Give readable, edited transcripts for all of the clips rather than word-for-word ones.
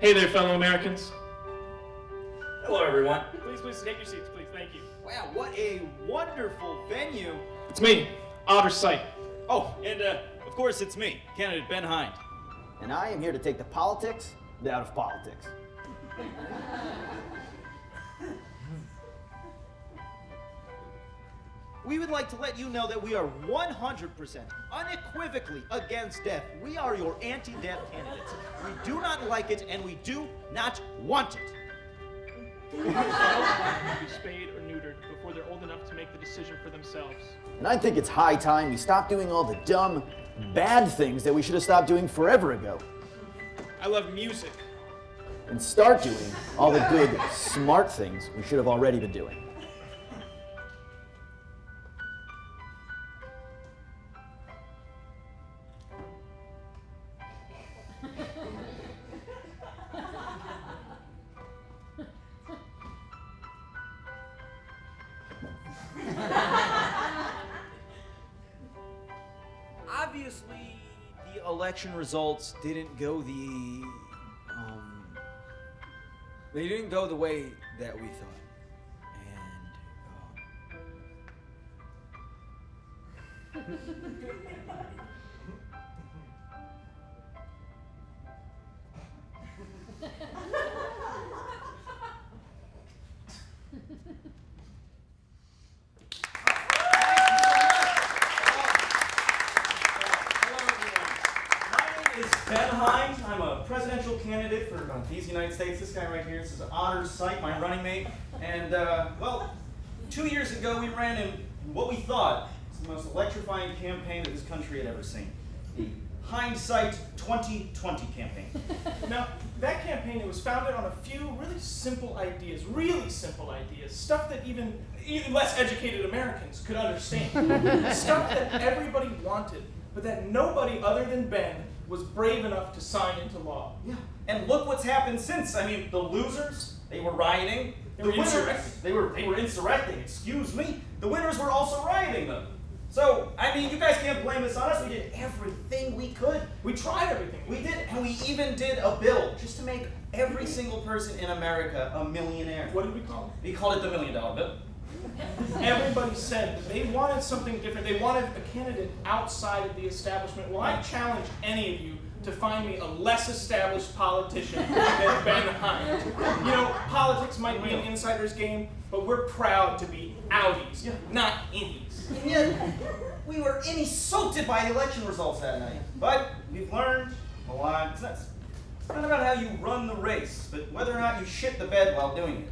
Hey there, fellow Americans. Hello, everyone. Please, take your seats, please. Thank you. Wow, what a wonderful venue. It's me, Otter Sight. Oh, and of course it's me, candidate Ben Hind. And I am here to take the politics out of politics. We would like to let you know that we are 100% unequivocally against death. We are your anti-death candidates. We do not like it, and we do not want it. Children to be spayed or neutered before they're old enough to make the decision for themselves. And I think it's high time we stop doing all the dumb, bad things that we should have stopped doing forever ago. I love music. And start doing all the good, smart things we should have already been doing. Obviously, the election results didn't go the way that we thought. Ben Hind. I'm a presidential candidate for these United States. This guy right here, this is Otter Sight, my running mate. And, well, 2 years ago we ran in what we thought was the most electrifying campaign that this country had ever seen. The Hindsight 2020 campaign. Now, that campaign, it was founded on a few really simple ideas, stuff that even less educated Americans could understand. Stuff that everybody wanted, but that nobody other than Ben was brave enough to sign into law. Yeah. And look what's happened since. I mean, the losers, they were rioting. They were insurrecting. They were insurrecting, excuse me. The winners were also rioting them. So, I mean, you guys can't blame this on us. We did everything we could. We tried everything. We did, and we even did a bill just to make every single person in America a millionaire. What did we call it? We called it the $1 Million Bill. Everybody said that they wanted something different. They wanted a candidate outside of the establishment. Well, I challenge any of you to find me a less established politician than Ben Hind. You know, politics might be an insider's game, but we're proud to be outies, not innies. And yet, we were insulted by the election results that night. But we've learned a lot since. It's not about how you run the race, but whether or not you shit the bed while doing it.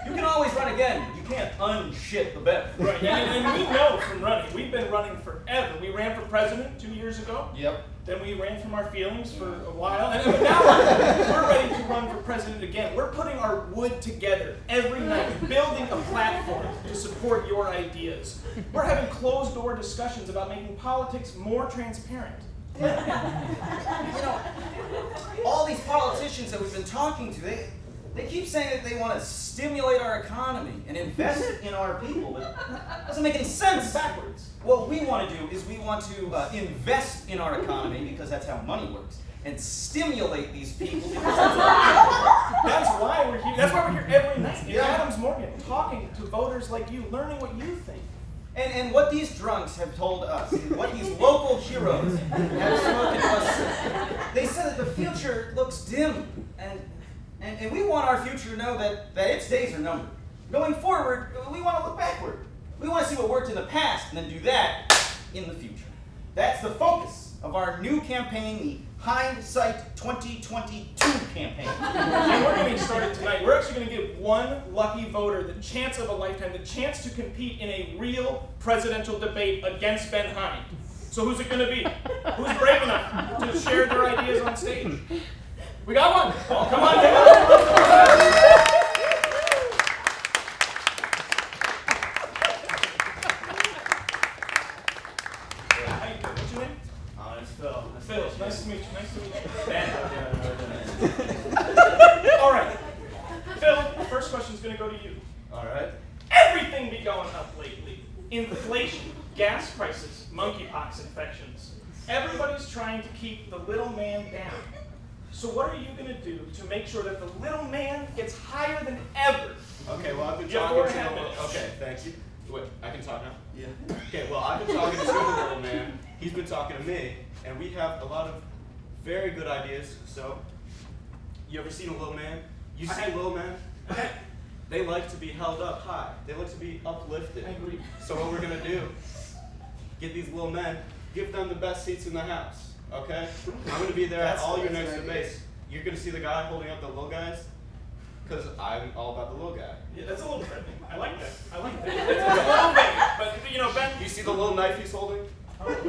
You can always run again, but you can't unshit the bed. Right, and we know from running. We've been running forever. We ran for president 2 years ago. Yep. Then we ran from our feelings for a while, and now we're ready to run for president again. We're putting our wood together every night, building a platform to support your ideas. We're having closed-door discussions about making politics more transparent. You know, all these politicians that we've been talking to, they keep saying that they want to stimulate our economy and invest in our people, but it doesn't make any sense. Backwards. What we want to do is we want to invest in our economy because that's how money works, and stimulate these people because That's why we're here. That's why we're here every night in Adams Morgan, talking to voters like you, learning what you think. And what these drunks have told us, what these local heroes have spoken to us, they said that the future looks dim, and we want our future to know that its days are numbered. Going forward, we want to look backward. We want to see what worked in the past and then do that in the future. That's the focus of our new campaign, the Hindsight 2022 campaign. And we're going to get started tonight. We're actually going to give one lucky voter the chance of a lifetime, the chance to compete in a real presidential debate against Ben Hind. So who's it going to be? Who's brave enough to share their ideas on stage? We got one. Oh, come on, What's your name? It's Phil. Phil. Nice to meet you. Nice to meet you. Ben. All right. Phil, the first question is going to go to you. All right. Everything be going up lately. Inflation, gas prices, monkeypox infections. Everybody's trying to keep the little man down. So what are you going to do to make sure that the little man gets higher than ever? Okay, well, I've been You have talking 4.5 to minutes. Okay, thank you. Wait, I can talk now? Yeah. Okay, well, I've been talking to the little man. He's been talking to me, and we have a lot of very good ideas. So, you ever seen a little man? You see a little man? They like to be held up high. They like to be uplifted. I agree. So what we're gonna do, get these little men, give them the best seats in the house, okay? I'm gonna be there at all your next debates. You're gonna see the guy holding up the little guys, because I'm all about the little guy. Yeah, that's a little threatening. I like that. I like that. It's a little bit, but you know, Ben. You see the little knife he's holding? In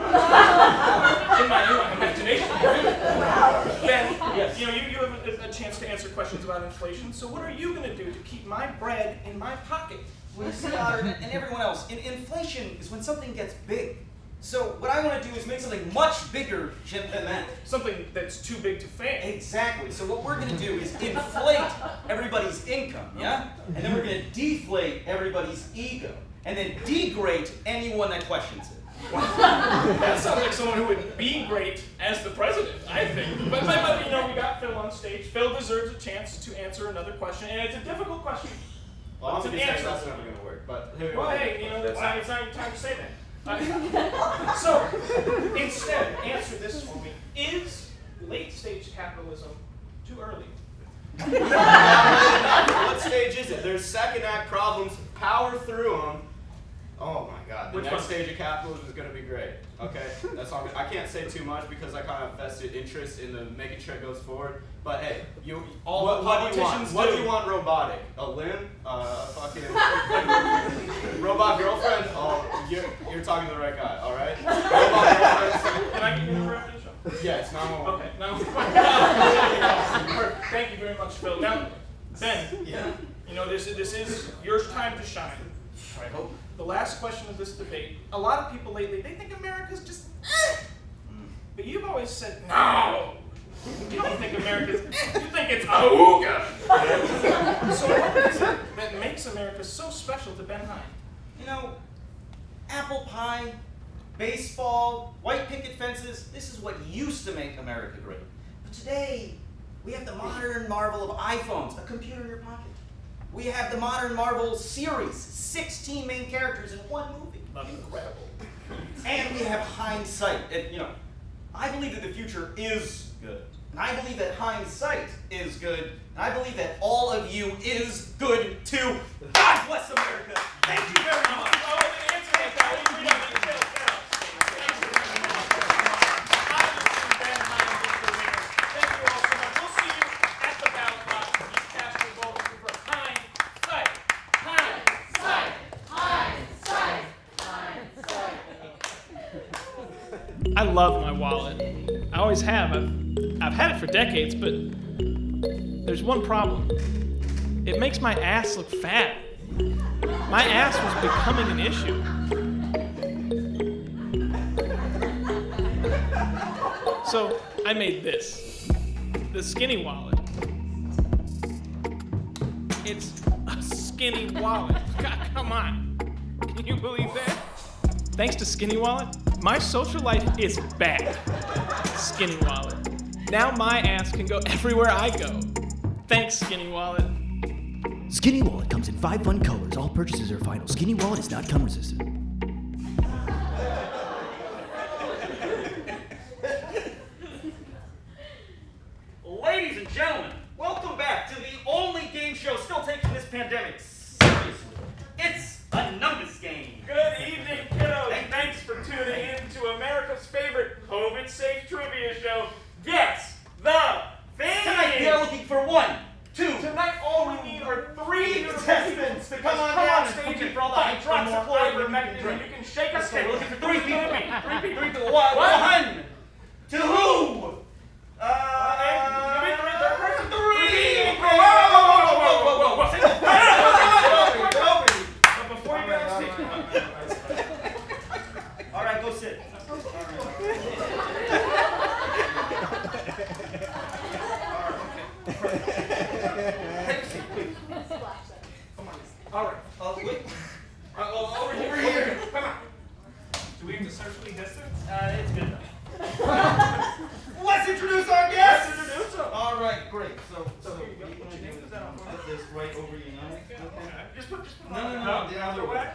my imagination. Ben, Yes. you know, you have a chance to answer questions about inflation. So what are you going to do to keep my bread in my pocket? Well, you see, Otter, and everyone else, inflation is when something gets big. So what I want to do is make something much bigger than that. Something that's too big to fail. Exactly. So what we're going to do is inflate everybody's income, yeah? And then we're going to deflate everybody's ego. And then degrade anyone that questions it. That sounds like someone who would be great as the president, I think. But you know, we got Phil on stage. Phil deserves a chance to answer another question, and it's a difficult question. Well, I'm It's gonna an say answer. that's never gonna work, but here we Well, go. hey, you know, it's not even time to say that. So, instead, answer this for me. Is late-stage capitalism too early? What stage is it? There's second act problems. Power through them. Oh my God! The Which next one? stage of capitalism is going to be great. Okay, that's all. I can't say too much because I kind of vested interest in the making sure it goes forward. But hey, what do you want? politicians What do do. you want? Robotic? A limb? A fucking robot girlfriend? Oh, you're talking to the right guy. All right. Robot girlfriend. Can I get your number after the show? Yeah, it's 911. Okay, now. Perfect. Thank you very much, Phil. Now, Ben, Yeah. you know, this is your time to shine. I hope. The last question of this debate, a lot of people lately, they think America's just but you've always said, no, you don't think America's you think it's auga. So what is it that makes America so special to Ben Hine? You know, apple pie, baseball, white picket fences, this is what used to make America great. But today, we have the modern marvel of iPhones, a computer in your pocket. We have the modern Marvel series, 16 main characters in one movie. Incredible. And we have hindsight. And, you know, I believe that the future is good. And I believe that hindsight is good. And I believe that all of you is good too. God bless America. Thank you very much. Oh, the answer is that we don't need Phil. Thank you very much. Obviously, Ben Hine is the winner. Thank you all so much. We'll see you at the ballot box. You cast your vote for hindsight. Hindsight. I love my wallet. I always have. I've had it for decades, but there's one problem. It makes my ass look fat. My ass was becoming an issue. So I made this, the skinny wallet. It's a skinny wallet. God, come on. Can you believe that? Thanks to Skinny Wallet, my social life is bad. Skinny Wallet. Now my ass can go everywhere I go. Thanks, Skinny Wallet. Skinny Wallet comes in 5 fun colors. All purchases are final. Skinny Wallet is not cum resistant. Ladies and gentlemen, welcome back to the only game show still taking this pandemic seriously. It's a numbers game. Good evening, kiddos. Thanks for tuning in to America's favorite COVID-safe trivia show, Guess the Thing. Tonight we are looking for 1, 2. Tonight, all we need are 3 contestants to come on come down on and stage looking and for all the fight for more hydroxychloroquine ivermectin, you can and you can shake us. Okay, we're looking for 3 people. 3 people. 3 people. 1. 2. Before you get on stage. All right, go sit. All right. Wait. Over here. Come on. Do we have to socially distance? It's good enough. Let's introduce our guests. Let's introduce them. great. So Here you go. what you Put gonna your do hands is down. put this right over your nose. Okay. Just put No, the other way.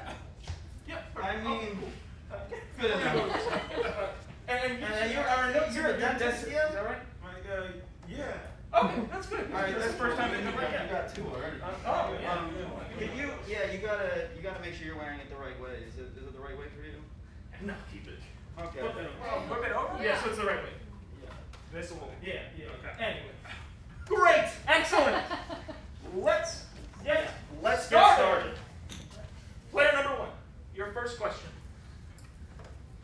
Yep. I mean, Oh, good enough. And You're a dentist, Is yeah? that right? Yeah. Okay, that's good. All right, That's the first time they've ever you had. got two already. Oh, yeah. Can you? Yeah, you gotta make sure you're wearing it the right way. Is it the right way for you? No, keep it. Okay. Flip it over? Yeah, so it's the right way. Yeah. This will. Yeah. Okay. Anyway. Great. Excellent. Let's get started. Player number 1. Your first question.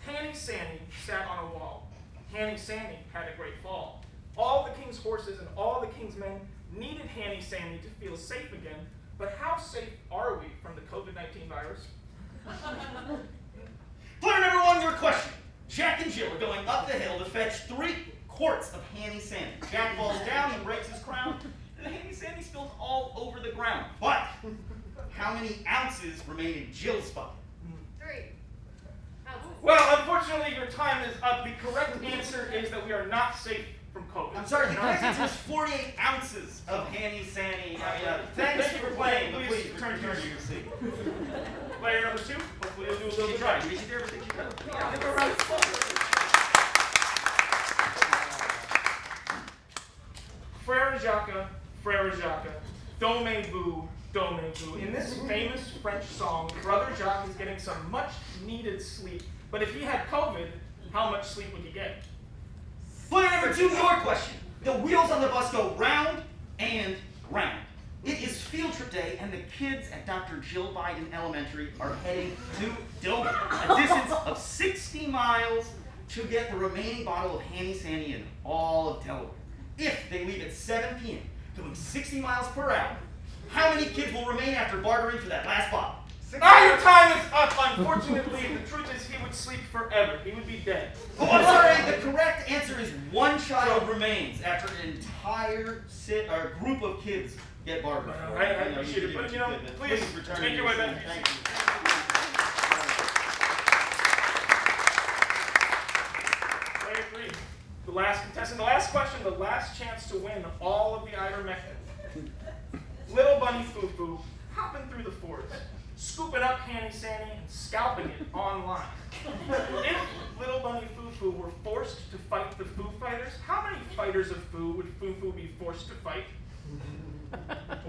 Hanny Sanny sat on a wall. Hanny Sanny had a great fall. All the king's horses and all the king's men needed Hanny Sanny to feel safe again. But how safe are we from the COVID-19 virus? Player number 1, your question. Jack and Jill are going up the hill to fetch 3 quarts of Hanny Sandy. Jack falls down, he breaks his crown, and the Hanny Sandy spills all over the ground. But how many ounces remain in Jill's bucket? 3. Well, unfortunately, your time is up. The correct answer is that we are not safe from COVID. I'm sorry, the correct answer is 48 ounces of Hanny Sandy. Thanks for playing, but please return to your seat. Player number 2, hopefully you'll do a little She try. tried. Did she do everything she could? Give her a round of applause. Frere Jacques, Domez-vous, Domez-vous. In this famous French song, Brother Jacques is getting some much needed sleep. But if he had COVID, how much sleep would he get? Player number 2, your question. The wheels on the bus go round and round. It is field trip day, and the kids at Dr. Jill Biden Elementary are heading to Dover, a distance of 60 miles to get the remaining bottle of Hanny Sandy in all of Delaware. If they leave at 7 p.m., doing 60 miles per hour, how many kids will remain after bartering for that last bottle? Your time is up. Unfortunately, the truth is he would sleep forever. He would be dead. Oh, I'm sorry. The correct answer is 1 child remains after an entire group of kids get bartered. I appreciate it, but please return. make your way back. Thank you. Player 3, the last contestant, the last question, the last chance to win all of the ivermectin. Little Bunny Foo-Foo hopping through the forest, scooping up Hanny Sandy and scalping it online. If Little Bunny Foo-Foo were forced to fight the Foo Fighters, how many fighters of Foo would Foo-Foo be forced to fight?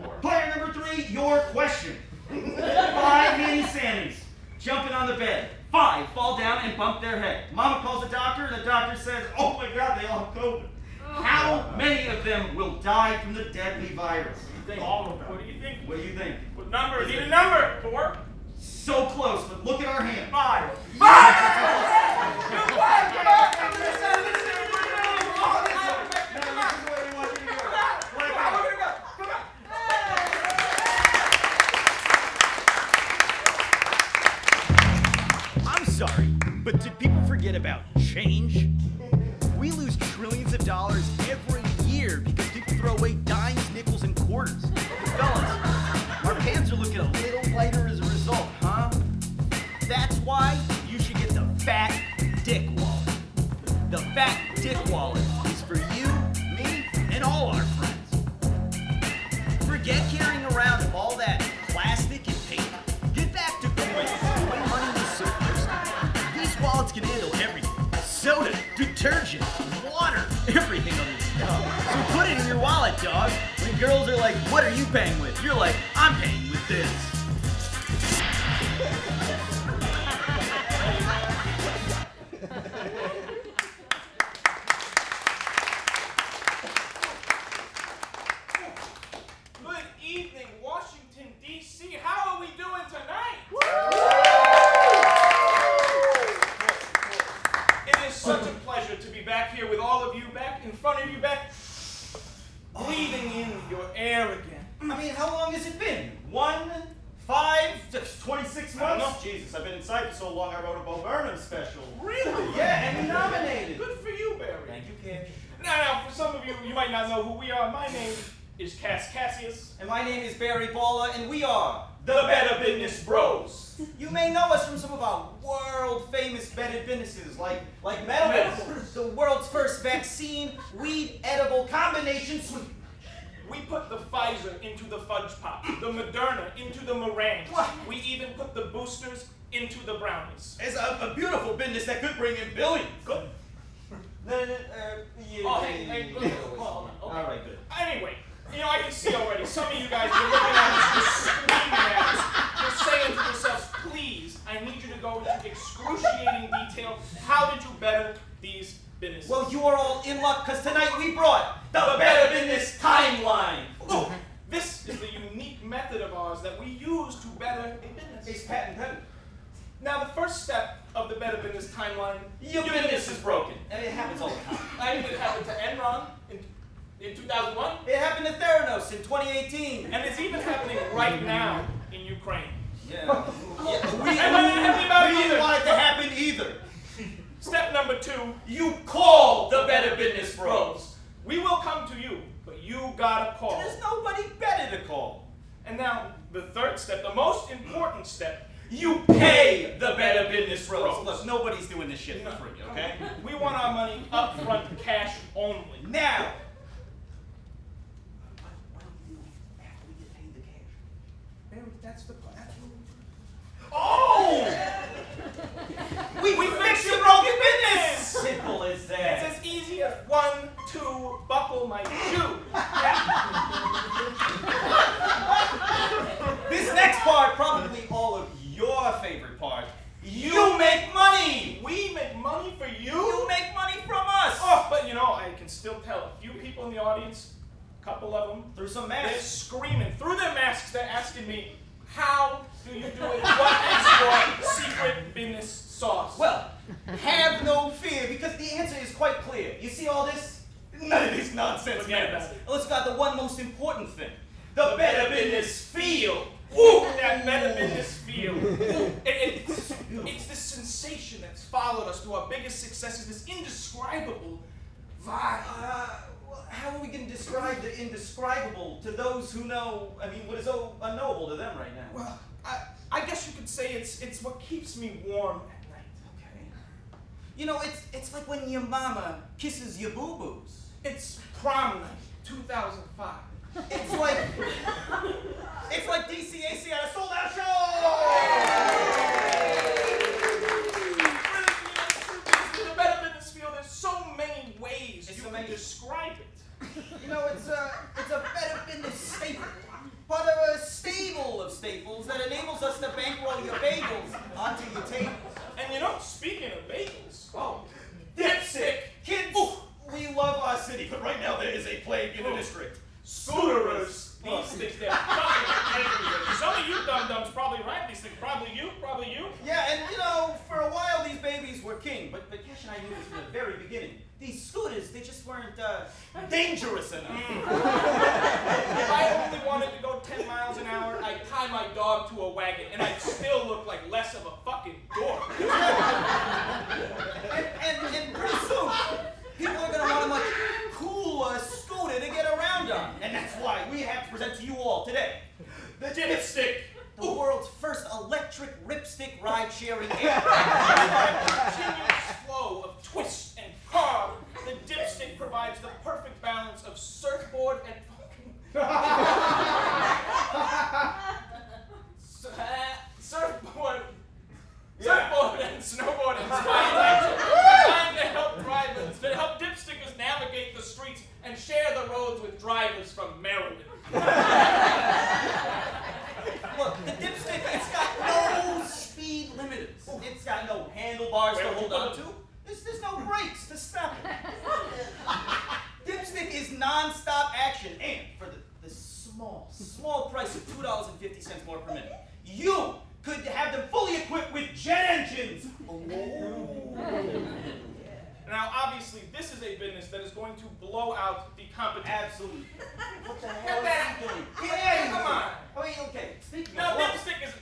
4. Player number 3, your question. 5 Hanny Sandys jumping on the bed. 5 fall down and bump their head. Mama calls the doctor, and the doctor says, "Oh my God, they all have COVID." How many of them will die from the deadly virus? All of them. What do you think? What do you think? What number? Need a number. 4. So close, but look at our hand. 5. I'm sorry, but did people forget about change? We lose trillions of dollars every year because people throw away dimes, nickels, and quarters. Fellas, our pants are looking a little lighter as a result, huh? That's why you should get the Fat Dick Wallet. The Fat Dick Wallet is for you, me, and all our friends. Forget carrying around all that plastic and paper. Get back to coins. The way money was so thirsty. These wallets can handle everything. Soda, detergent, water, everything on this stuff. So put it in your wallet, dog. When girls are like, "What are you paying with?" You're like, "I'm paying with this." Good evening, Washington, D.C. How are we doing tonight? It is such a pleasure to be back here with all of you, back in front of you, back breathing in your air again. I mean, how long has it been? 1, 5, 26 I don't months? know. Jesus, I've been inside for so long I wrote a Bo Burnham special. Really? Yeah, and we nominated. Good for you, Barry. Thank you, kid. Now, for some of you, you might not know who we are. My name is Cass Cassius. And my name is Barry Balla, and we are The Better Business Bros. You may know us from some of our world-famous bedded businesses, like Medical, the world's first vaccine, weed, edible combination sweet. We put the Pfizer into the fudge pop, the Moderna into the meringues. We even put the boosters into the brownies. It's a beautiful business that could bring in billions. Good. Oh, hey, good. Hold on. Okay. All right, good. Anyway, I can see already. Some of you guys, you're looking at us, you're screaming at us. You're saying to yourselves, please, I need you to go into excruciating detail. How did you better these businesses? Well, you are all in luck because tonight we brought the Better Business Timeline. Look, this is the unique method of ours that we use to better a business. It's patent pending. Now, the first step of the Better Business Timeline, Your business is broken. And it happens all the time. I think it happened to Enron in 2001, It happened to Theranos in 2018. and it's even happening right now in Ukraine. Yeah. And I didn't have about We it didn't either. want it to happen either. Step number 2, You call the Better Business Bros. we will come to you, but you gotta call. There's nobody better to call. And now, the third step, the most important step, You pay the Better Business Bros. Bros. Look, nobody's doing this shit for free, okay? we want our money upfront, cash only. Now, That's the plan. oh! We fixed your broken business! Simple as It's that. as easy as 1, 2, buckle my shoe. This next part, probably all of your favorite part. You make money! We make money for you? You make money from us! Oh, but I can still tell a few people in the audience, a couple of them, Through some they're masks. screaming through their masks. They're asking me, how do you do it? What is your secret business sauce? Well, have no fear, because the answer is quite clear. You see all this? None of this nonsense Forget matters. about it. Let's got the one most important thing. The Better Business Feel. Ooh, that Better Business feel. It's this sensation that's followed us through our biggest successes, this indescribable vibe. Well, how are we going to describe the indescribable to those who know, what is so unknowable to them right now? Well, I guess you could say it's what keeps me warm at night. Okay. It's like when your mama kisses your boo-boos. It's prom night, 2005. It's like DCAC at a sold-out show! The Better Business feel, there's so many ways It's you so can many- describe it. It's a Better Business staple. Part of a stable of staples that enables us to bankroll your bagels onto your table. And speaking of bagels, Dipstick! Kids, we love our city, but right now there is a plague in the district. scooterers, these things, they're fucking everywhere. Some of you dum-dums probably ride these things. Probably you. Yeah, and for a while these babies were king, but Cash and I knew this from the very beginning. These scooters, they just weren't dangerous enough. If I only wanted to go 10 miles an hour, I'd tie my dog to a wagon, and I'd still look like less of a fucking dork. And pretty soon, people are going to want a much cooler scooter to get around on. And that's why we have to present to you all today the Dipstick, the world's first electric ripstick ride-sharing aircraft. Continuous flow of twist and carve, the Dipstick provides the perfect balance of surfboard and fucking surfboard and snowboard inspired action designed to help drivers, to help dipstickers navigate the streets and share the roads with drivers from Maryland. Look, the Dipstick, it's got no speed limiters. It's got no handlebars to hold on to. There's no brakes to stop it. Dipstick is non-stop action, and for the small price of $2.50 more per minute, you could have them fully equipped with jet engines. Now, obviously, this is a business that is going to blow out the competition. Absolutely. What the hell is he doing? Yeah, come on. Okay, speaking Now, of Dipstick is...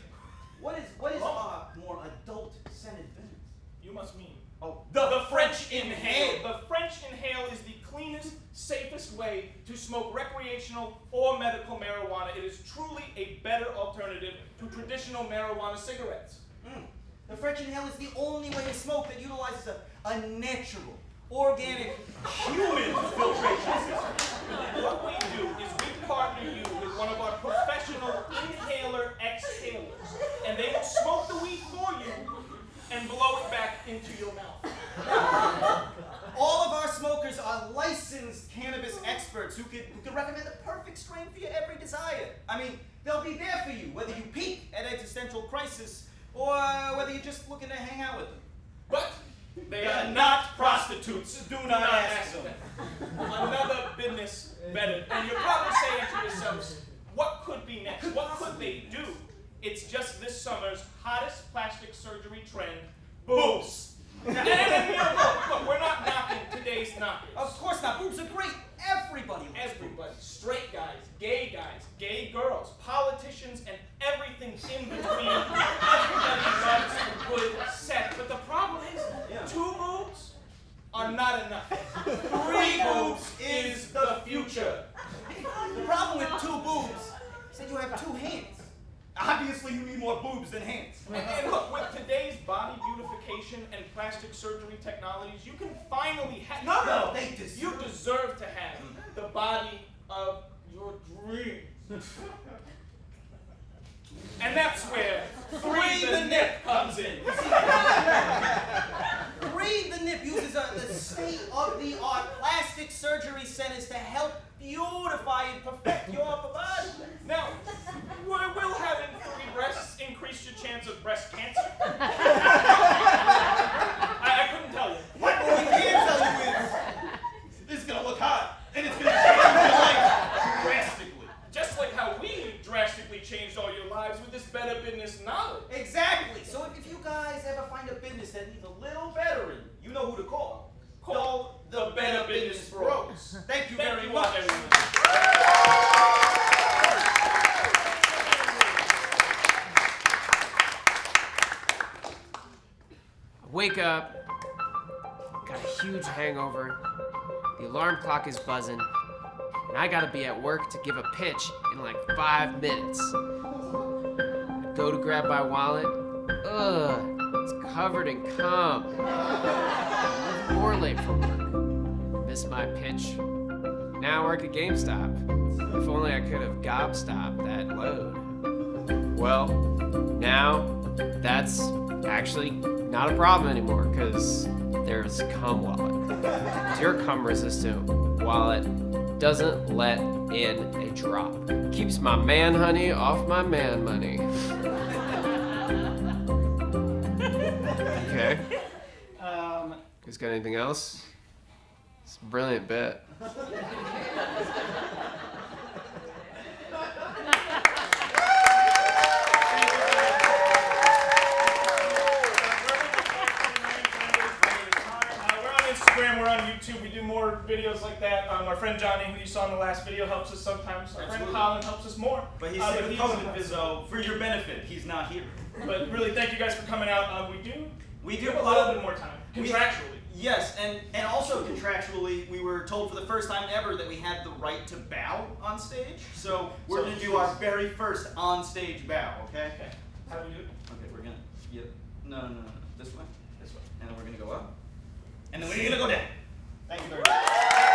what is our more adult-centered business? You must mean... Oh, The French Inhale. The French Inhale is the cleanest, safest way to smoke recreational or medical marijuana. It is truly a better alternative to traditional marijuana cigarettes. The French Inhale is the only way to smoke that utilizes a natural, organic, human filtration system. What we do is we partner you with one of our professional inhaler exhalers, and they will smoke the weed for you and blow it back into your mouth. All of our smokers are licensed cannabis experts who could recommend the perfect strain for your every desire. I mean, they'll be there for you, whether you peak at existential crisis or whether you're just looking to hang out with them. But they are not prostitutes. Do not ask them. Another business better. And you're probably saying to yourselves, what could be next? What could they do? It's just this summer's hottest plastic surgery trend, boobs. And look, we're not knocking today's knockers. Of course not. Boobs are great. Everybody loves Everybody, straight guys, gay girls, politicians, and everything in between. Everybody loves a good sex. But the problem is, 2 boobs are not enough. 3 boobs is the future. The problem with 2 boobs is that you have 2 hands. Obviously, you need more boobs than hands. And look, with today's body beautification and plastic surgery technologies, you can finally have. No, they deserve. You deserve to have the body of your dreams. And that's where Free the Nip comes in. Free the Nip uses the state-of-the-art plastic surgery centers to help beautify and perfect your upper body. Now, will having 3 breasts increase your chance of breast cancer? I couldn't tell you. What we can tell you is, this is gonna look hot, and it's gonna change your life drastically. Just like how we drastically changed all your lives with this better business knowledge. Exactly. So if you guys ever find a business that needs a little bettering, you know who to call. Call the Better Business Bros. Thank you very much. Wake up, got a huge hangover, the alarm clock is buzzing, and I gotta be at work to give a pitch in like 5 minutes. I go to grab my wallet, it's covered in cum. I'm more late for work, miss my pitch. Now I work at GameStop. If only I could have gobstopped that load. Well, now that's actually not a problem anymore because there's cum wallet. Your cum resistant wallet doesn't let in a drop. Keeps my man honey off my man money. Okay. Guys got anything else? It's a brilliant bit. We're on YouTube. We do more videos like that. Our friend Johnny, who you saw in the last video, helps us sometimes. Our friend Colin helps us more. But he's sick of COVID, so for your benefit, he's not here. But really, thank you guys for coming out. We do a a little bit more time, contractually. Yes, and also contractually, we were told for the first time ever that we had the right to bow on stage. So we're going to do our very first on-stage bow, okay? Okay. How do we do it? Okay, we're going to, no, this way. This way. And then we're going to go up. And then we're going to go down. Thank you very much.